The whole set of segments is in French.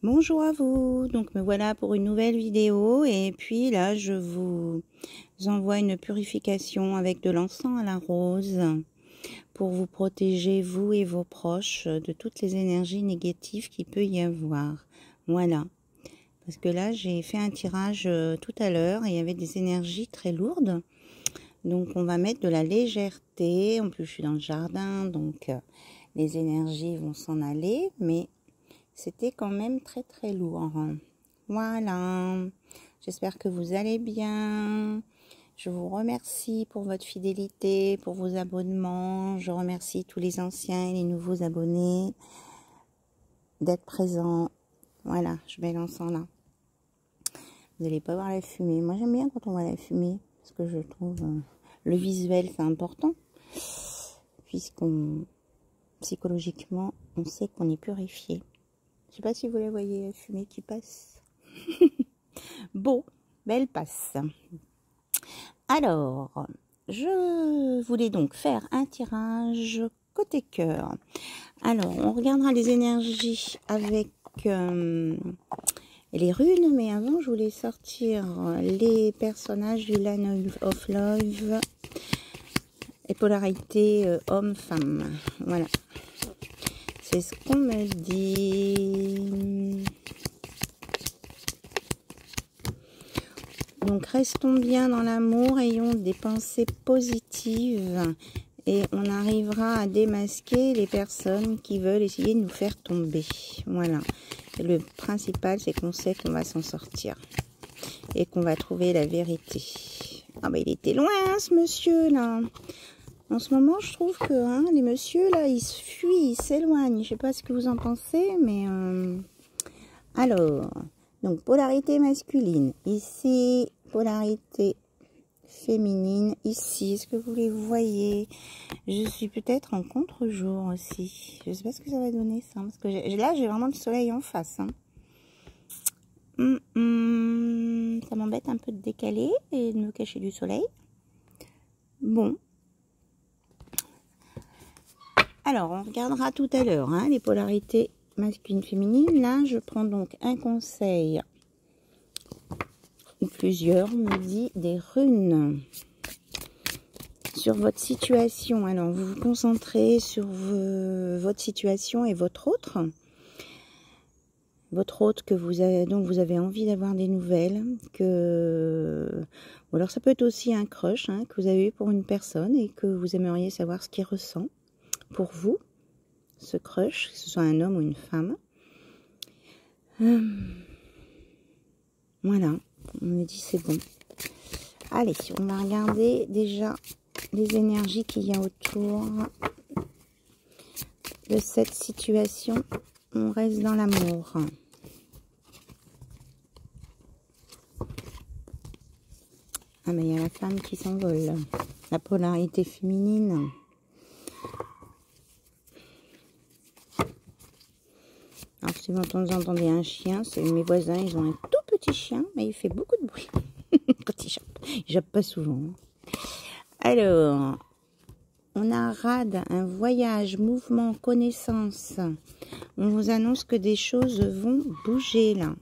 Bonjour à vous, donc me voilà pour une nouvelle vidéo et puis là je vous envoie une purification avec de l'encens à la rose pour vous protéger vous et vos proches de toutes les énergies négatives qu'il peut y avoir. Voilà, parce que là j'ai fait un tirage tout à l'heure et il y avait des énergies très lourdes, donc on va mettre de la légèreté. En plus je suis dans le jardin, donc les énergies vont s'en aller, mais c'était quand même très très lourd. Voilà, j'espère que vous allez bien. Je vous remercie pour votre fidélité, pour vos abonnements. Je remercie tous les anciens et les nouveaux abonnés d'être présents. Voilà, je mets l'encens là. Vous n'allez pas voir la fumée. Moi j'aime bien quand on voit la fumée, parce que je trouve le visuel c'est important, puisqu'on psychologiquement on sait qu'on est purifié. Je sais pas si vous la voyez, la fumée qui passe. Bon, elle passe. Alors, je voulais donc faire un tirage côté cœur. Alors, on regardera les énergies avec les runes, mais avant, je voulais sortir les personnages du Line of Love et polarité homme-femme. Voilà. C'est ce qu'on me dit. Donc, restons bien dans l'amour, ayons des pensées positives et on arrivera à démasquer les personnes qui veulent essayer de nous faire tomber. Voilà. Et le principal, c'est qu'on sait qu'on va s'en sortir et qu'on va trouver la vérité. Ah bah, il était loin, hein, ce monsieur-là. En ce moment, je trouve que les messieurs, là, ils se fuient, ils s'éloignent. Je sais pas ce que vous en pensez, mais... Alors, donc, polarité masculine. Ici, polarité féminine. Ici, est-ce que vous les voyez? Je suis peut-être en contre-jour aussi. Je sais pas ce que ça va donner, ça. Parce que là, j'ai vraiment le soleil en face. Ça m'embête un peu de décaler et de me cacher du soleil. Bon. Alors, on regardera tout à l'heure les polarités masculines, féminines. Là, je prends donc un conseil, ou plusieurs, on me dit des runes sur votre situation. Alors, vous vous concentrez sur votre situation et votre autre. Votre autre que vous avez, donc vous avez envie d'avoir des nouvelles. Ou alors, ça peut être aussi un crush que vous avez eu pour une personne et que vous aimeriez savoir ce qu'il ressent pour vous, ce crush, que ce soit un homme ou une femme. Voilà, on me dit c'est bon. Allez, on va regarder déjà les énergies qu'il y a autour de cette situation. On reste dans l'amour. Ah mais il y a la femme qui s'envole. La polarité féminine. Alors si vous entendez un chien, c'est mes voisins, ils ont un tout petit chien, mais il fait beaucoup de bruit quand il jappe. Il jappe pas souvent. Alors, on a rad, un voyage, mouvement, connaissance. On vous annonce que des choses vont bouger là.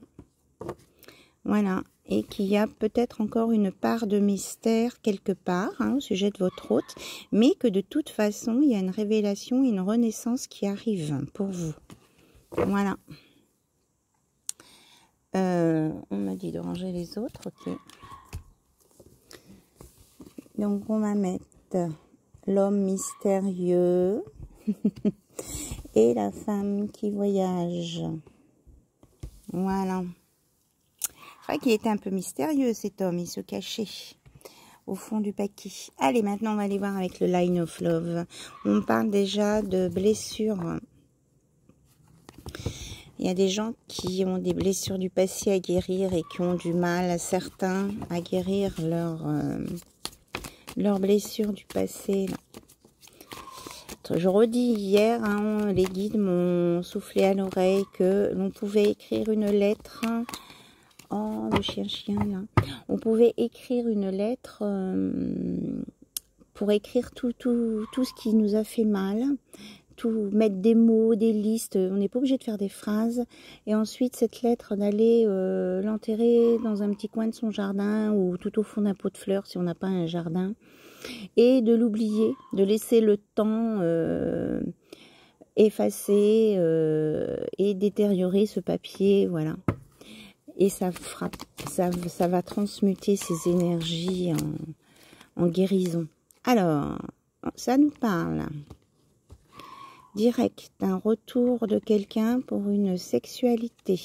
Voilà, et qu'il y a peut-être encore une part de mystère quelque part au sujet de votre hôte, mais que de toute façon, il y a une révélation, une renaissance qui arrive pour vous. Voilà. On m'a dit de ranger les autres, ok. Donc, on va mettre l'homme mystérieux et la femme qui voyage. Voilà. C'est vrai qu'il était un peu mystérieux, cet homme. Il se cachait au fond du paquet. Allez, maintenant, on va aller voir avec le Line of Love. On parle déjà de blessures. Il y a des gens qui ont des blessures du passé à guérir et qui ont du mal, à certains, à guérir leurs blessures du passé. Là. Je redis, hier, les guides m'ont soufflé à l'oreille que l'on pouvait écrire une lettre. Oh, le chien là. On pouvait écrire une lettre pour écrire tout ce qui nous a fait mal. tout mettre des mots, des listes. On n'est pas obligé de faire des phrases. Et ensuite, cette lettre, d'aller l'enterrer dans un petit coin de son jardin ou tout au fond d'un pot de fleurs si on n'a pas un jardin. Et de l'oublier, de laisser le temps effacer et détériorer ce papier, voilà. Et ça va transmuter ces énergies en guérison. Alors, ça nous parle direct d'un retour de quelqu'un pour une sexualité.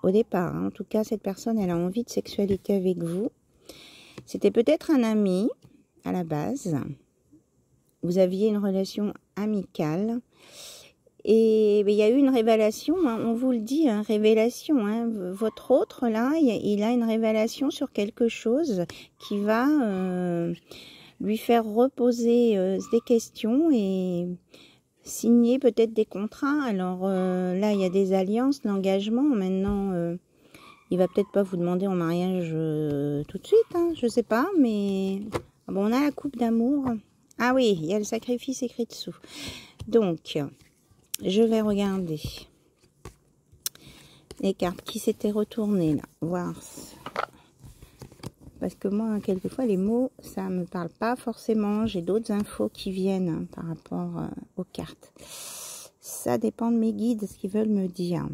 Au départ, hein, en tout cas, cette personne, elle a envie de sexualité avec vous. C'était peut-être un ami à la base. Vous aviez une relation amicale. Et il y a eu une révélation, hein, on vous le dit, hein, révélation. Hein, votre autre, là, il a une révélation sur quelque chose qui va lui faire reposer des questions et signer peut-être des contrats. Alors là, il y a des alliances, l'engagement. Maintenant, il va peut-être pas vous demander en mariage tout de suite, hein, je sais pas, mais bon, on a la coupe d'amour. Ah oui, il y a le sacrifice écrit dessous. Donc, je vais regarder les cartes qui s'étaient retournées là, voir. Parce que moi, quelquefois, les mots, ça me parle pas forcément. J'ai d'autres infos qui viennent hein, par rapport aux cartes. Ça dépend de mes guides, ce qu'ils veulent me dire.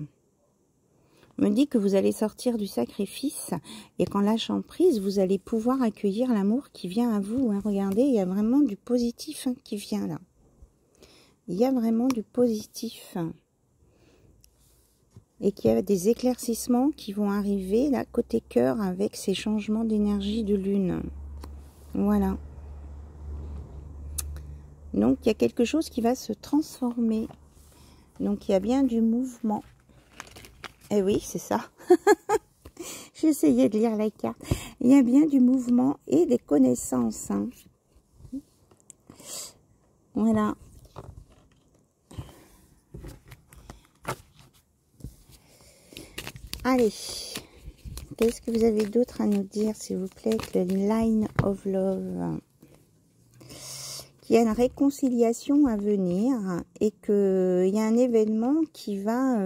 Me dit que vous allez sortir du sacrifice et qu'en lâchant prise, vous allez pouvoir accueillir l'amour qui vient à vous. Hein. Regardez, il y a vraiment du positif hein, qui vient là. Il y a vraiment du positif. Et qu'il y a des éclaircissements qui vont arriver là, côté cœur, avec ces changements d'énergie de lune. Voilà. Donc, il y a quelque chose qui va se transformer. Donc, il y a bien du mouvement. Eh oui, c'est ça. J'essayais de lire la carte. Il y a bien du mouvement et des connaissances. Hein. Voilà. Allez, qu'est-ce que vous avez d'autre à nous dire, s'il vous plaît, que le Line of Love, qu'il y a une réconciliation à venir et qu'il y a un événement qui va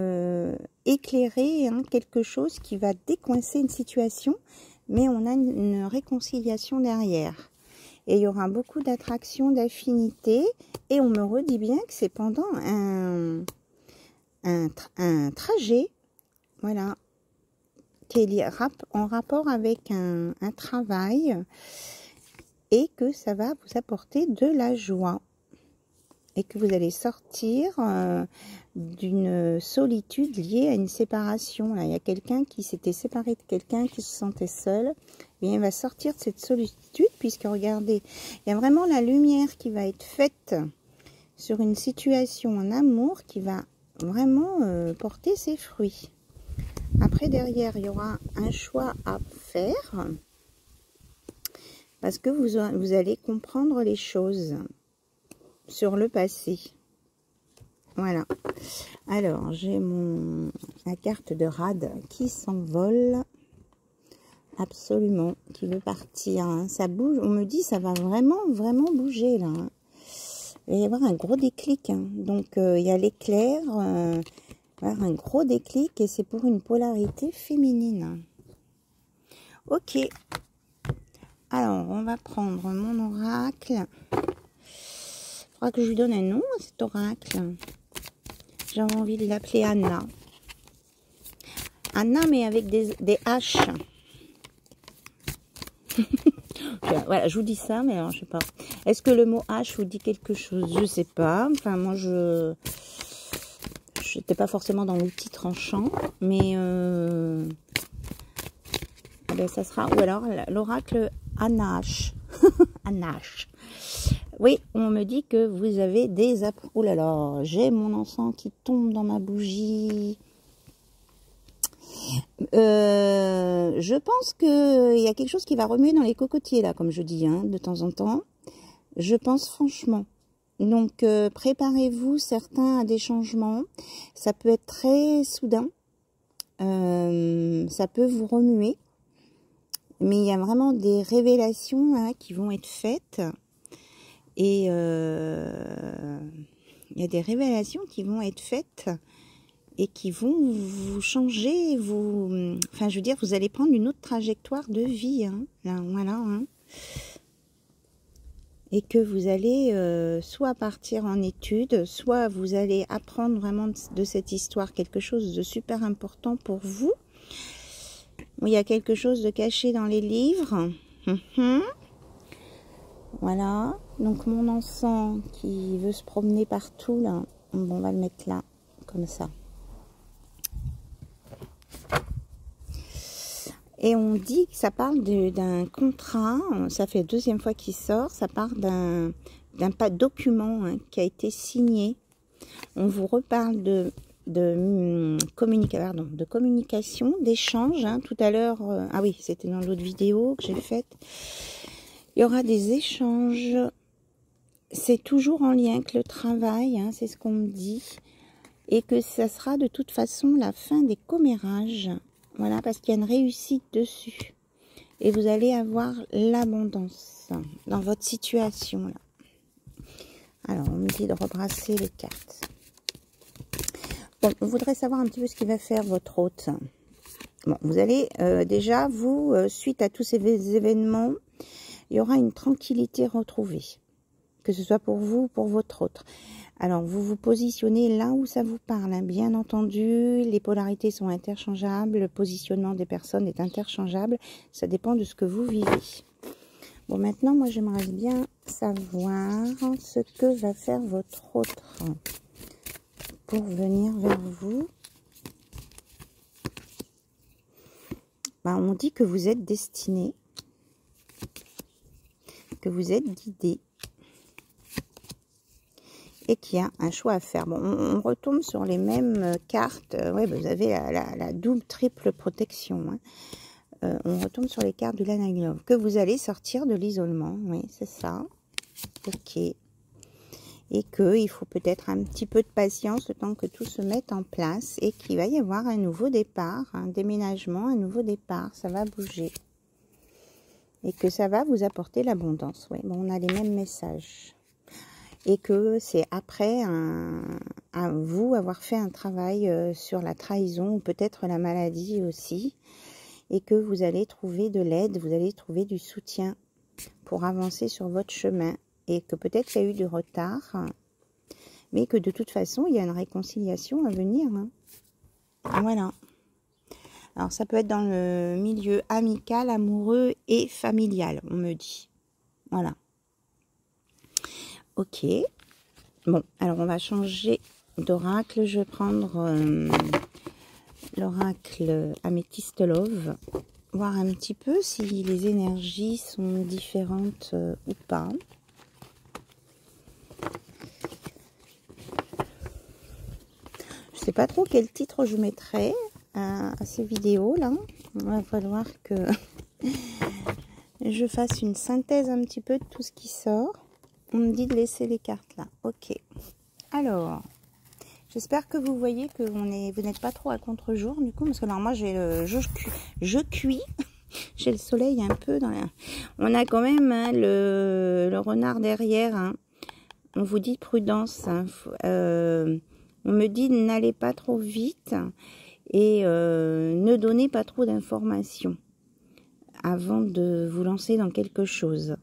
éclairer hein, quelque chose qui va décoincer une situation, mais on a une réconciliation derrière. Et il y aura beaucoup d'attraction, d'affinité, et on me redit bien que c'est pendant un trajet, voilà, qui est en rapport avec un travail et que ça va vous apporter de la joie et que vous allez sortir d'une solitude liée à une séparation. Là, il y a quelqu'un qui s'était séparé de quelqu'un qui se sentait seul. Et il va sortir de cette solitude puisque regardez, il y a vraiment la lumière qui va être faite sur une situation en amour qui va vraiment porter ses fruits. Après, derrière, il y aura un choix à faire parce que vous allez comprendre les choses sur le passé. Voilà. Alors, j'ai la carte de Rad qui s'envole. Absolument, qui veut partir. Hein. Ça bouge, on me dit ça va vraiment bouger là. Hein. Il va y avoir un gros déclic. Hein. Donc, il y a l'éclair... un gros déclic et c'est pour une polarité féminine. Ok. Alors, on va prendre mon oracle. Il faudra que je lui donne un nom à cet oracle. J'ai envie de l'appeler Anna. Anna, mais avec des H. Voilà, je vous dis ça, mais alors, je sais pas. Est-ce que le mot H vous dit quelque chose? Je sais pas. Enfin, moi, je n'étais pas forcément dans l'outil tranchant, mais ben, ça sera, ou alors l'oracle Anache. Anache. Oui, on me dit que vous avez des... Oh là là, j'ai mon encens qui tombe dans ma bougie. Je pense qu'il y a quelque chose qui va remuer dans les cocotiers, là, comme je dis, hein, de temps en temps. Je pense franchement. Donc, préparez-vous, certains, à des changements. Ça peut être très soudain. Ça peut vous remuer. Mais il y a vraiment des révélations hein, qui vont être faites. Et il y a des révélations qui vont être faites et qui vont vous changer, enfin je veux dire, vous allez prendre une autre trajectoire de vie, hein, là, voilà, hein. Et que vous allez soit partir en études, soit vous allez apprendre vraiment de cette histoire quelque chose de super important pour vous. Il y a quelque chose de caché dans les livres. Voilà, donc mon encens qui veut se promener partout, là, on va le mettre là, comme ça. Et on dit que ça parle d'un contrat, ça fait la deuxième fois qu'il sort, ça parle d'un document, hein, qui a été signé. On vous reparle de communication, d'échange, hein, tout à l'heure, ah oui, c'était dans l'autre vidéo que j'ai faite. Il y aura des échanges, c'est toujours en lien avec le travail, hein, c'est ce qu'on me dit, et que ça sera de toute façon la fin des commérages. Voilà, parce qu'il y a une réussite dessus. Et vous allez avoir l'abondance dans votre situation, là. Alors, on me dit de rebrasser les cartes. Bon, on voudrait savoir un petit peu ce qu'il va faire votre hôte. Bon, vous allez déjà, vous, suite à tous ces événements, il y aura une tranquillité retrouvée. Que ce soit pour vous ou pour votre hôte. Alors, vous vous positionnez là où ça vous parle, hein. Bien entendu, les polarités sont interchangeables, le positionnement des personnes est interchangeable, ça dépend de ce que vous vivez. Bon, maintenant, moi, j'aimerais bien savoir ce que va faire votre autre pour venir vers vous. Ben, on dit que vous êtes destiné, que vous êtes guidé, et qu'il y a un choix à faire. Bon, on retombe sur les mêmes cartes. Ouais, vous avez la double, triple protection, hein. On retombe sur les cartes de l'anaglove. Que vous allez sortir de l'isolement. Oui, c'est ça. Ok. Et qu'il faut peut-être un petit peu de patience le temps que tout se mette en place. Et qu'il va y avoir un nouveau départ, un déménagement, un nouveau départ. Ça va bouger. Et que ça va vous apporter l'abondance. Oui, bon, on a les mêmes messages. Et que c'est après à vous avoir fait un travail sur la trahison ou peut-être la maladie aussi, et que vous allez trouver de l'aide, vous allez trouver du soutien pour avancer sur votre chemin, et que peut-être il y a eu du retard, mais que de toute façon il y a une réconciliation à venir, hein. Voilà. Alors ça peut être dans le milieu amical, amoureux et familial, on me dit. Voilà. Ok, bon, alors on va changer d'oracle. Je vais prendre l'oracle Améthyste Love, voir un petit peu si les énergies sont différentes ou pas. Je sais pas trop quel titre je mettrai à ces vidéos là. Il va falloir que je fasse une synthèse un petit peu de tout ce qui sort. On me dit de laisser les cartes là. Ok. Alors, j'espère que vous voyez que vous n'êtes pas trop à contre-jour du coup, parce que alors moi je cuis. J'ai le soleil un peu dans la... On a quand même, hein, le renard derrière, hein. On vous dit prudence, hein. On me dit n'allez pas trop vite et ne donnez pas trop d'informations avant de vous lancer dans quelque chose.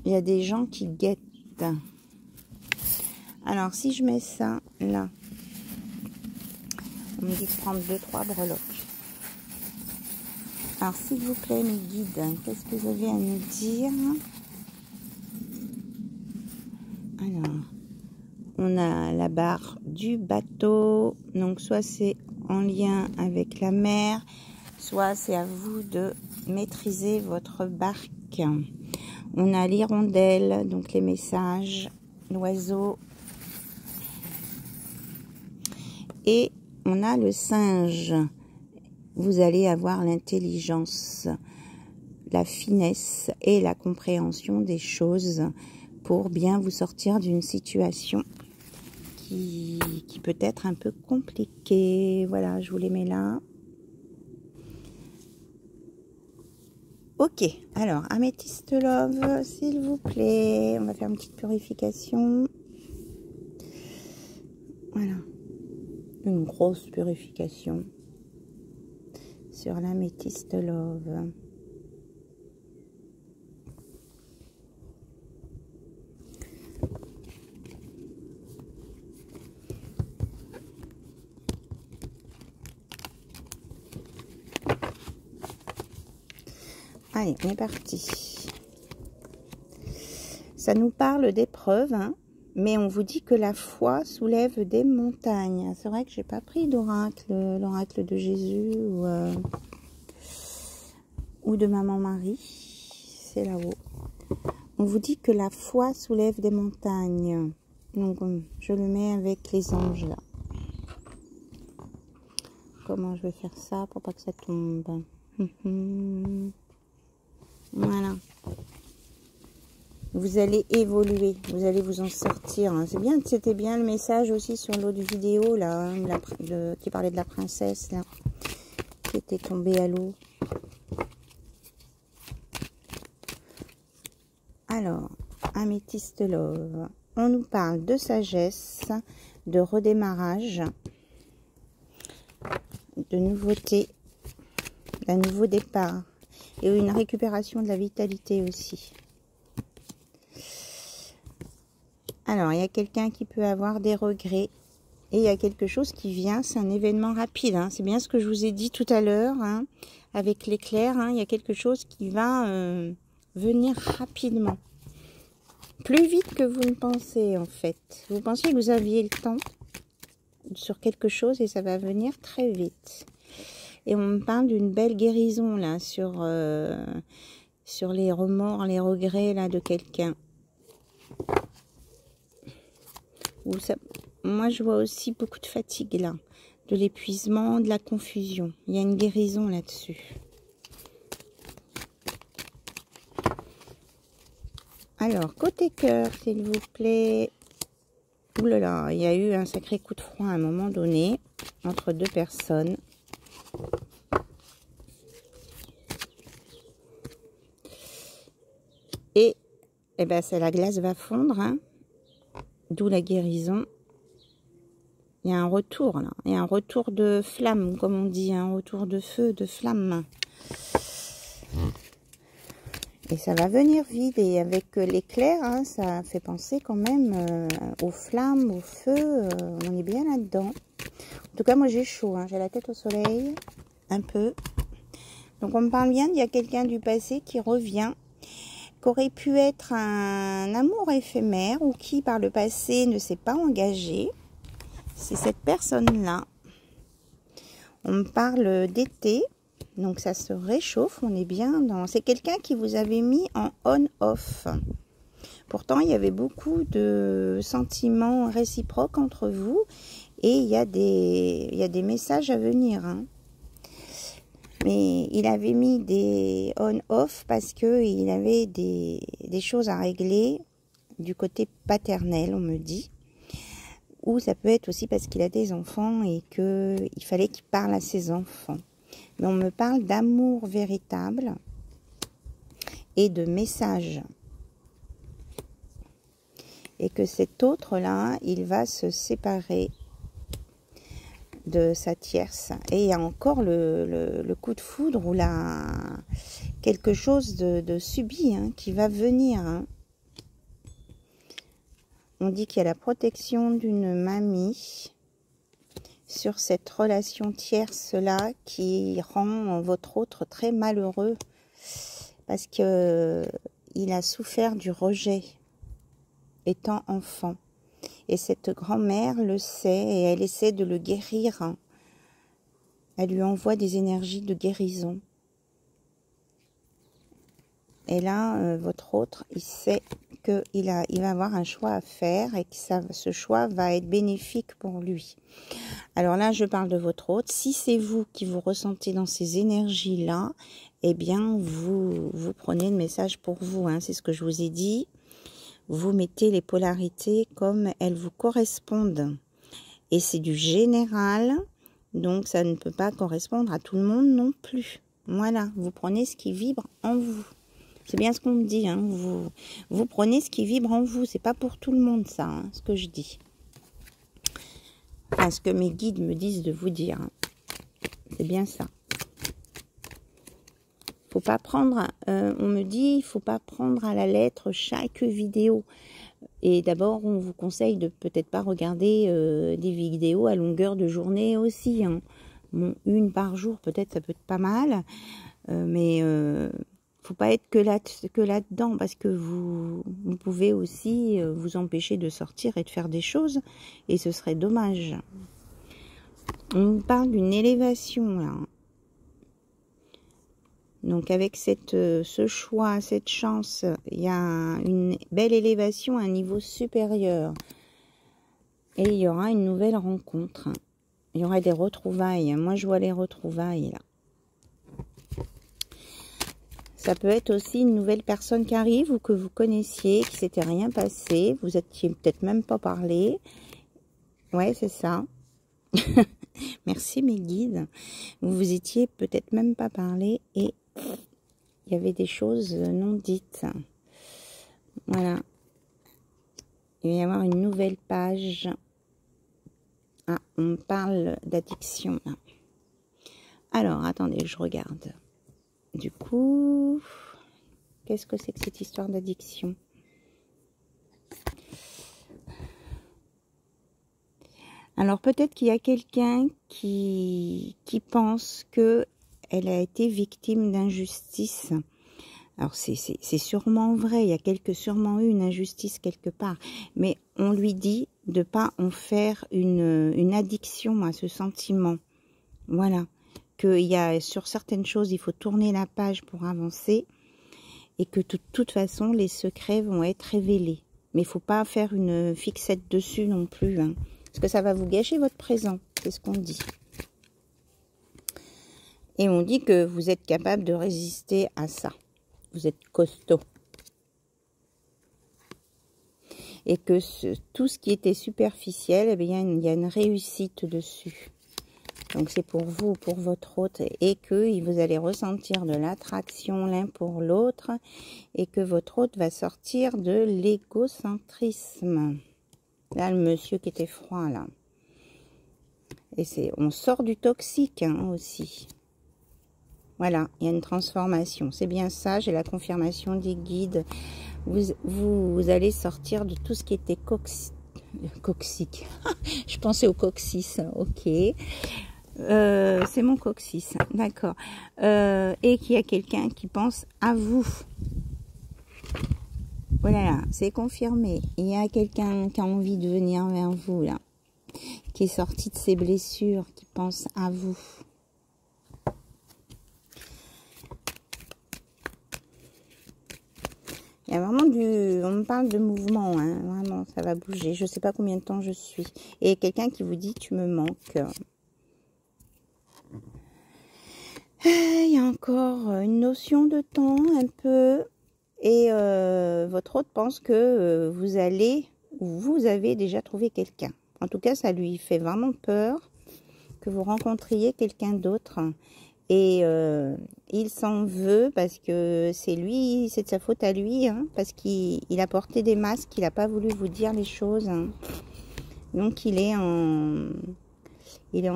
Il y a des gens qui guettent. Alors, si je mets ça là, on me dit de prendre 2-3 breloques. Alors, s'il vous plaît, mes guides, qu'est-ce que vous avez à nous dire? Alors, on a la barre du bateau. Donc, soit c'est en lien avec la mer, soit c'est à vous de maîtriser votre barque. On a l'hirondelle, donc les messages, l'oiseau. Et on a le singe. Vous allez avoir l'intelligence, la finesse et la compréhension des choses pour bien vous sortir d'une situation qui peut être un peu compliquée. Voilà, je vous les mets là. Ok, alors, Améthyste Love, s'il vous plaît. On va faire une petite purification. Voilà. Une grosse purification sur l'Améthyste Love. Allez, on est parti. Ça nous parle d'épreuves, hein, mais on vous dit que la foi soulève des montagnes. C'est vrai que j'ai pas pris d'oracle, l'oracle de Jésus ou de Maman Marie. C'est là-haut. On vous dit que la foi soulève des montagnes. Donc, je le mets avec les anges, là. Comment je vais faire ça pour pas que ça tombe? Voilà. Vous allez évoluer, vous allez vous en sortir. Hein. C'est bien, c'était bien le message aussi sur l'autre vidéo là, hein, qui parlait de la princesse là, qui était tombée à l'eau. Alors, Améthyste Love, on nous parle de sagesse, de redémarrage, de nouveauté, d'un nouveau départ et une récupération de la vitalité aussi. Alors, il y a quelqu'un qui peut avoir des regrets et il y a quelque chose qui vient, c'est un événement rapide. Hein. C'est bien ce que je vous ai dit tout à l'heure hein, avec l'éclair. Hein, il y a quelque chose qui va venir rapidement. Plus vite que vous ne pensez en fait. Vous pensiez que vous aviez le temps sur quelque chose et ça va venir très vite. Et on me parle d'une belle guérison là sur les remords, les regrets là de quelqu'un. Moi, je vois aussi beaucoup de fatigue là, de l'épuisement, de la confusion. Il y a une guérison là-dessus. Alors, côté cœur, s'il vous plaît. Ouh là là, il y a eu un sacré coup de froid à un moment donné, entre deux personnes. Et ben, la glace va fondre, hein. D'où la guérison. Il y a un retour là. Il y a un retour de flamme, comme on dit. Un retour de feu, de flamme. Et ça va venir vite. Et avec l'éclair, hein, ça fait penser quand même aux flammes, au feu. On est bien là-dedans. En tout cas, moi j'ai chaud. Hein. J'ai la tête au soleil. Un peu. Donc on me parle bien. Il y a quelqu'un du passé qui revient. Qu'aurait pu être un amour éphémère ou qui par le passé ne s'est pas engagé. C'est cette personne-là. On me parle d'été, donc ça se réchauffe, on est bien dans... C'est quelqu'un qui vous avait mis en on-off. Pourtant, il y avait beaucoup de sentiments réciproques entre vous et il y a des messages à venir, hein. Mais il avait mis des on-off parce qu'il avait des choses à régler du côté paternel, on me dit. Ou ça peut être aussi parce qu'il a des enfants et qu'il fallait qu'il parle à ses enfants. Mais on me parle d'amour véritable et de message. Et que cet autre-là, il va se séparer de sa tierce. Et il y a encore le coup de foudre ou quelque chose de subi hein, qui va venir. Hein. On dit qu'il y a la protection d'une mamie sur cette relation tierce-là qui rend votre autre très malheureux parce qu'il a souffert du rejet étant enfant. Et cette grand-mère le sait et elle essaie de le guérir. Elle lui envoie des énergies de guérison. Et là, votre autre, il sait qu'il va avoir un choix à faire et que ce choix va être bénéfique pour lui. Alors là, je parle de votre autre. Si c'est vous qui vous ressentez dans ces énergies-là, eh bien, vous prenez le message pour vous. Hein, c'est ce que je vous ai dit. Vous mettez les polarités comme elles vous correspondent. Et c'est du général, donc ça ne peut pas correspondre à tout le monde non plus. Voilà, vous prenez ce qui vibre en vous. C'est bien ce qu'on me dit, hein. Vous prenez ce qui vibre en vous. C'est pas pour tout le monde, ça, hein, ce que je dis. Enfin, ce que mes guides me disent de vous dire. Hein. C'est bien ça. Faut pas prendre, on me dit, il faut pas prendre à la lettre chaque vidéo. Et d'abord, on vous conseille de peut-être pas regarder des vidéos à longueur de journée aussi. Hein. Bon, une par jour, peut-être, ça peut être pas mal. Mais faut pas être que là-dedans, parce que vous pouvez aussi vous empêcher de sortir et de faire des choses. Et ce serait dommage. On parle d'une élévation, là. Donc avec ce choix, cette chance, il y a une belle élévation à un niveau supérieur. Et il y aura une nouvelle rencontre. Il y aura des retrouvailles. Moi, je vois les retrouvailles, là. Ça peut être aussi une nouvelle personne qui arrive ou que vous connaissiez, qui s'était rien passé. Vous étiez peut-être même pas parlé. Ouais, c'est ça. Merci mes guides. Vous vous étiez peut-être même pas parlé et il y avait des choses non dites. Voilà. Il va y avoir une nouvelle page. Ah, on parle d'addiction. Alors, attendez, je regarde. Du coup, qu'est-ce que c'est que cette histoire d'addiction? Alors, peut-être qu'il y a quelqu'un qui pense que elle a été victime d'injustice. Alors, c'est sûrement vrai. Il y a sûrement eu une injustice quelque part. Mais on lui dit de pas en faire une addiction à ce sentiment. Voilà. Qu'il y a sur certaines choses, il faut tourner la page pour avancer. Et que de toute façon, les secrets vont être révélés. Mais il ne faut pas faire une fixette dessus non plus. Hein, parce que ça va vous gâcher votre présent. C'est ce qu'on dit. Et on dit que vous êtes capable de résister à ça. Vous êtes costaud. Et que tout ce qui était superficiel, eh bien, il y a une réussite dessus. Donc c'est pour vous, pour votre hôte. Et que vous allez ressentir de l'attraction l'un pour l'autre. Et que votre hôte va sortir de l'égocentrisme. Là, le monsieur qui était froid, là. Et on sort du toxique, hein, aussi. Voilà, il y a une transformation. C'est bien ça, j'ai la confirmation des guides. Vous allez sortir de tout ce qui était coccyque. Je pensais au coccyx, ok. C'est mon coccyx, d'accord. Et qu'il y a quelqu'un qui pense à vous. Voilà, c'est confirmé. Il y a quelqu'un qui a envie de venir vers vous, là. Qui est sorti de ses blessures, qui pense à vous. Il y a vraiment on me parle de mouvement, hein, vraiment, ça va bouger. Je ne sais pas combien de temps je suis. Et quelqu'un qui vous dit, tu me manques. Il y a encore une notion de temps, un peu. Et votre hôte pense que vous avez déjà trouvé quelqu'un. En tout cas, ça lui fait vraiment peur que vous rencontriez quelqu'un d'autre. Et il s'en veut parce que c'est de sa faute à lui, hein, parce qu'il a porté des masques, il n'a pas voulu vous dire les choses. Hein. Donc il est en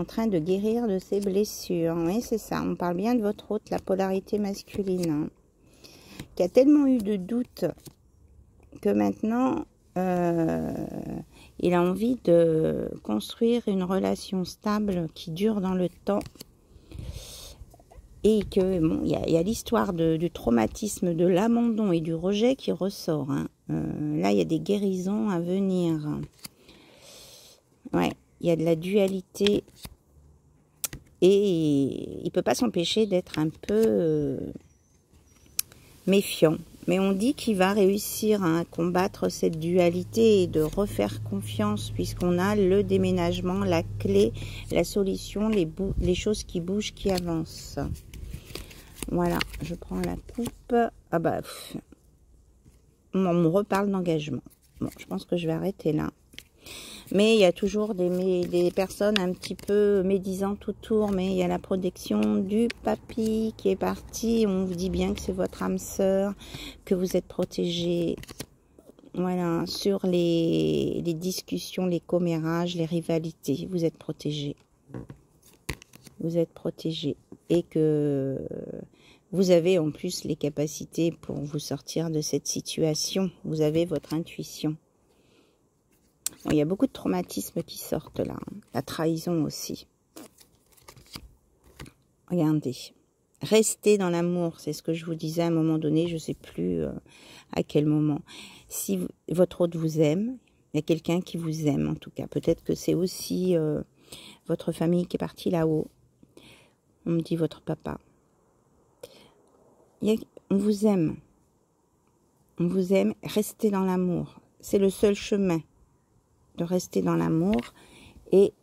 train de guérir de ses blessures. Oui, c'est ça, on parle bien de votre hôte, la polarité masculine, hein, qui a tellement eu de doutes que maintenant il a envie de construire une relation stable qui dure dans le temps. Et que bon, il y a l'histoire du traumatisme, de l'abandon et du rejet qui ressort. Hein. Là, il y a des guérisons à venir. Ouais, il y a de la dualité. Et il ne peut pas s'empêcher d'être un peu méfiant. Mais on dit qu'il va réussir à combattre cette dualité et de refaire confiance, puisqu'on a le déménagement, la clé, la solution, les choses qui bougent, qui avancent. Voilà, je prends la coupe. Ah bah, on me reparle d'engagement. Bon, je pense que je vais arrêter là. Mais il y a toujours des personnes un petit peu médisantes autour. Mais il y a la protection du papy qui est parti. On vous dit bien que c'est votre âme sœur, que vous êtes protégé. Voilà, sur les discussions, les commérages, les rivalités, vous êtes protégé. Vous êtes protégé. Et que vous avez en plus les capacités pour vous sortir de cette situation. Vous avez votre intuition. Bon, il y a beaucoup de traumatismes qui sortent là. La trahison aussi. Regardez. Restez dans l'amour, c'est ce que je vous disais à un moment donné, je ne sais plus à quel moment. Si votre hôte vous aime, il y a quelqu'un qui vous aime en tout cas. Peut-être que c'est aussi votre famille qui est partie là-haut. On me dit votre papa. On vous aime. On vous aime, restez dans l'amour. C'est le seul chemin de rester dans l'amour. Et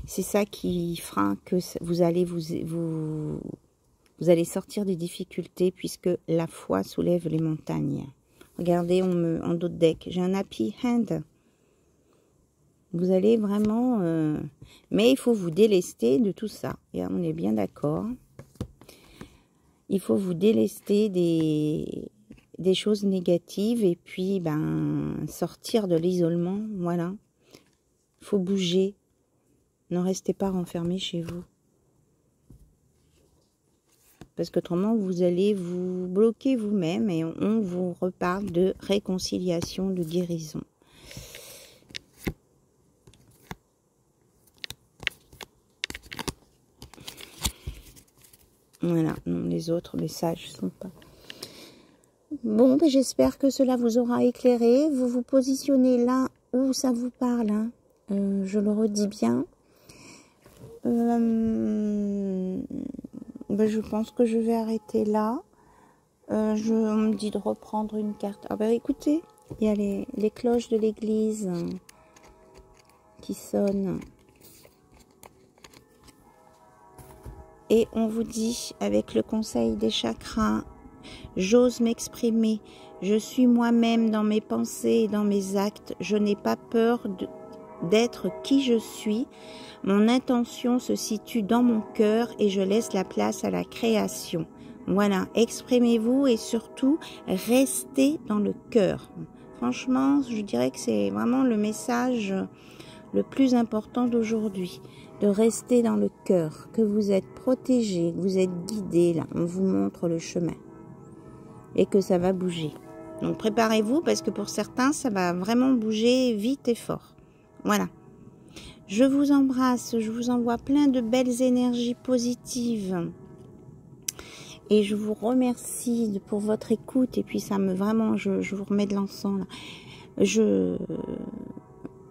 c'est ça qui fera que vous allez vous allez sortir des difficultés puisque la foi soulève les montagnes. Regardez, en dos de deck, j'ai un happy hand. Vous allez vraiment... mais il faut vous délester de tout ça. Et on est bien d'accord. Il faut vous délester des choses négatives et puis sortir de l'isolement. Voilà. Il faut bouger. Ne restez pas renfermés chez vous. Parce qu'autrement, vous allez vous bloquer vous-même et on vous reparle de réconciliation, de guérison. Voilà, non, les autres messages ne sont pas... Bon, j'espère que cela vous aura éclairé. Vous vous positionnez là où ça vous parle. Hein. Je le redis bien. Je pense que je vais arrêter là. On me dit de reprendre une carte. Ah écoutez, il y a les cloches de l'église qui sonnent. Et on vous dit, avec le conseil des chakras, j'ose m'exprimer. Je suis moi-même dans mes pensées et dans mes actes. Je n'ai pas peur d'être qui je suis. Mon intention se situe dans mon cœur et je laisse la place à la création. Voilà, exprimez-vous et surtout, restez dans le cœur. Franchement, je dirais que c'est vraiment le message le plus important d'aujourd'hui. De rester dans le cœur, que vous êtes protégé, que vous êtes guidé, là, on vous montre le chemin. Et que ça va bouger. Donc préparez-vous parce que pour certains, ça va vraiment bouger vite et fort. Voilà. Je vous embrasse, je vous envoie plein de belles énergies positives. Et je vous remercie pour votre écoute. Et puis ça me vraiment, je vous remets de l'encens là.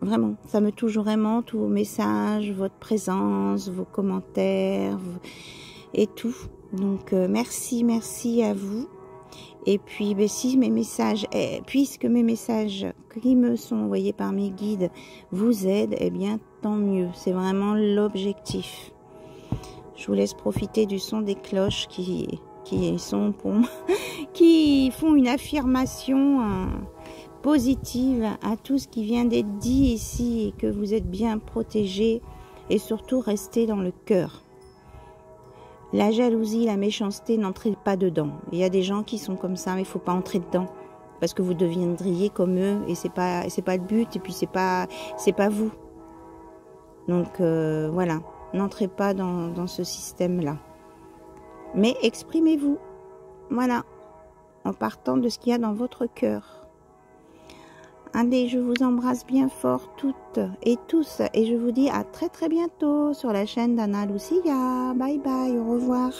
Vraiment, ça me touche vraiment, tous vos messages, votre présence, vos commentaires et tout. Donc merci à vous. Et puis si mes messages, puisque mes messages qui me sont envoyés par mes guides vous aident, eh bien tant mieux. C'est vraiment l'objectif. Je vous laisse profiter du son des cloches qui sont pour moi, qui font une affirmation positive à tout ce qui vient d'être dit ici et que vous êtes bien protégés et surtout restez dans le cœur. La jalousie, la méchanceté, n'entrez pas dedans. Il y a des gens qui sont comme ça, mais il ne faut pas entrer dedans. Parce que vous deviendriez comme eux et c'est pas le but et puis c'est pas vous. Donc voilà, n'entrez pas dans ce système-là. Mais exprimez-vous. Voilà, en partant de ce qu'il y a dans votre cœur. Allez, je vous embrasse bien fort toutes et tous et je vous dis à très bientôt sur la chaîne d'Anna Lucia. Bye bye, au revoir.